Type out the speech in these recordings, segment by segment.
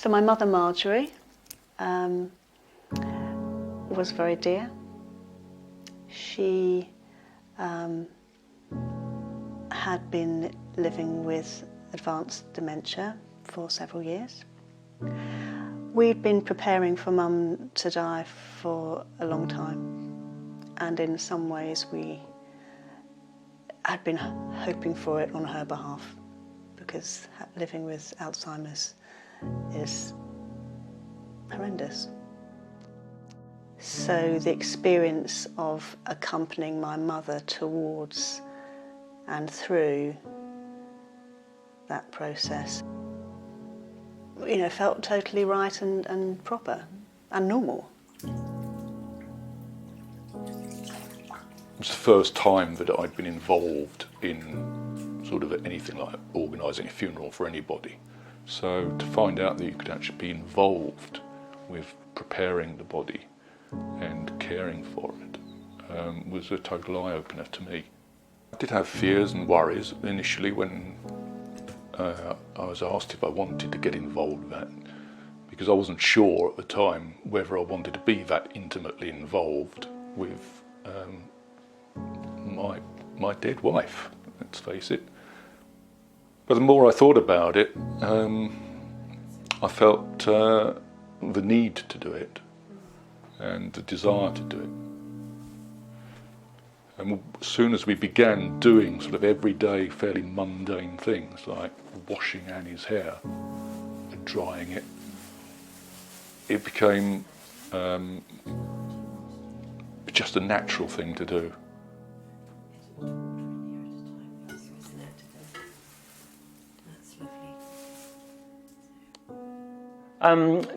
So my mother Marjorie was very dear. She had been living with advanced dementia for several years. We'd been preparing for Mum to die for a long time, and in some ways we had been hoping for it on her behalf, because living with Alzheimer's is horrendous. So the experience of accompanying my mother towards and through that process, you know, felt totally right and proper and normal. It was the first time that I'd been involved in sort of anything like organising a funeral for anybody. So to find out that you could actually be involved with preparing the body and caring for it was a total eye-opener to me. I did have fears and worries initially when I was asked if I wanted to get involved with that, because I wasn't sure at the time whether I wanted to be that intimately involved with my dead wife, let's face it. But the more I thought about it, I felt the need to do it and the desire to do it. And as soon as we began doing sort of everyday, fairly mundane things like washing Annie's hair and drying it, it became just a natural thing to do.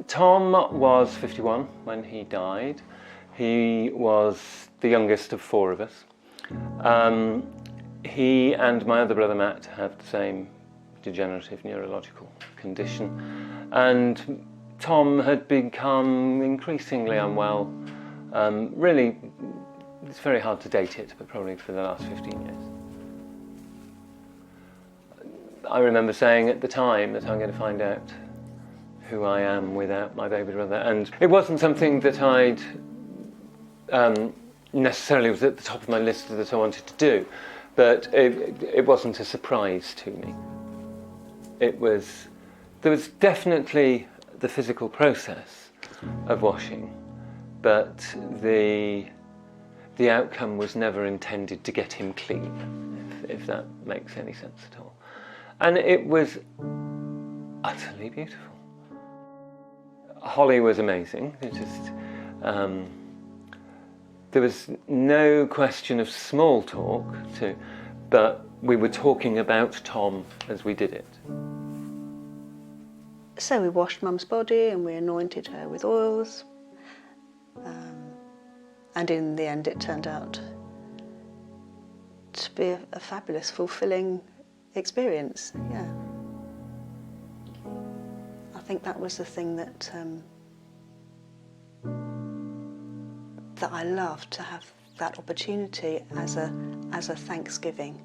Tom was 51 when he died. He was the youngest of four of us. He and my other brother Matt have the same degenerative neurological condition, and Tom had become increasingly unwell. Really, it's very hard to date it, but probably for the last 15 years. I remember saying at the time that I'm going to find out who I am without my baby brother, and it wasn't something that I'd necessarily was at the top of my list that I wanted to do, but it wasn't a surprise to me. There was definitely the physical process of washing, but the outcome was never intended to get him clean, if that makes any sense at all. And it was utterly beautiful. Holly was amazing. There was no question of small talk, but we were talking about Tom as we did it. So we washed Mum's body and we anointed her with oils, and in the end it turned out to be a fabulous, fulfilling experience. Yeah. I think that was the thing that I loved, to have that opportunity as a thanksgiving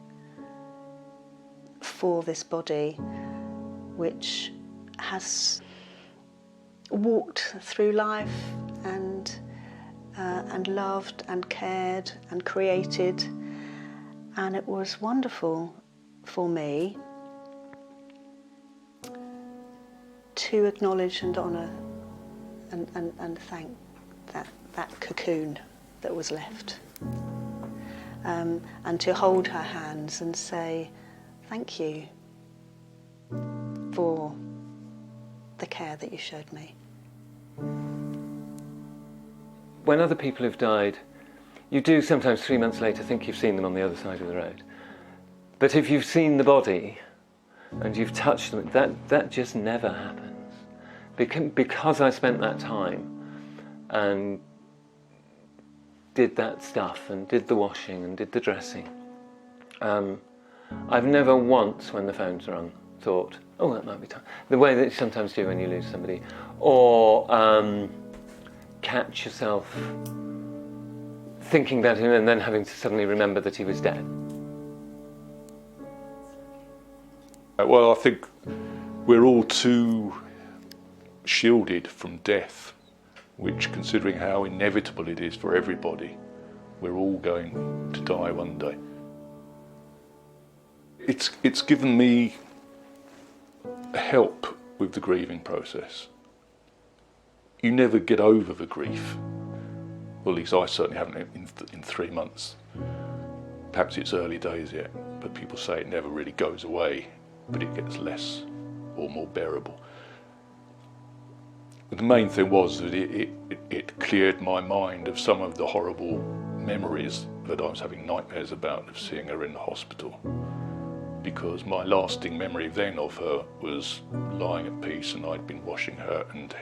for this body which has walked through life and loved and cared and created, and it was wonderful for me to acknowledge and honour and thank that cocoon that was left, and to hold her hands and say thank you for the care that you showed me. When other people have died, you do sometimes 3 months later think you've seen them on the other side of the road. But if you've seen the body and you've touched them, that just never happens. Because I spent that time and did that stuff and did the washing and did the dressing, I've never once, when the phone's rung, thought, oh, that might be time. The way that you sometimes do when you lose somebody, or catch yourself thinking about him and then having to suddenly remember that he was dead. Well, I think we're all too shielded from death, which, considering how inevitable it is for everybody, we're all going to die one day. It's given me help with the grieving process. You never get over the grief. Well, at least I certainly haven't in 3 months. Perhaps it's early days yet, but people say it never really goes away, but it gets less or more bearable. But the main thing was that it cleared my mind of some of the horrible memories that I was having nightmares about, of seeing her in the hospital. Because my lasting memory then of her was lying at peace, and I'd been washing her and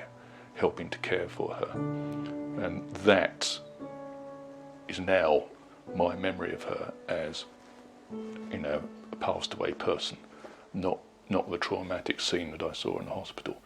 helping to care for her. And that is now my memory of her as, a passed away person, not the traumatic scene that I saw in the hospital.